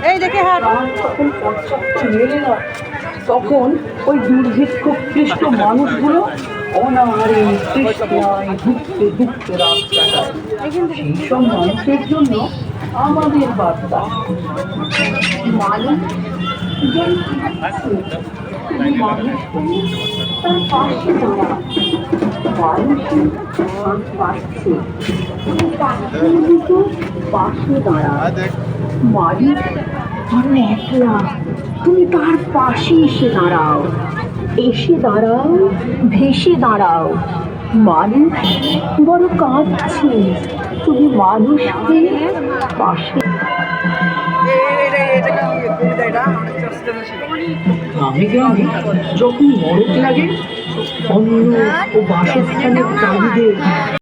এই দেখে হাট তখন ওই দুর্ভিক্ষক্লিষ্ট মানুষগুলো অনাহারে তৃষ্ণায় ধুঁকতে ধুঁকতে রাত কাটায়। সেই সব মানুষের জন্য আমাদের বার্তা, মানুষ তার পাশে দাঁড়া, মানুষই পাচ্ছে পাশে দাঁড়া। মালিক ধরো একলা, তুমি তার পাশে এসে দাঁড়াও, এসে দাঁড়াও, ভেসে দাঁড়াও। মানুষ বড় কাঁদছে, তুমি মানুষ হয়ে পাশে। গ্রামে গ্রামে যখন মরক লাগে, অন্ন ও বাসস্থানের দাবিতে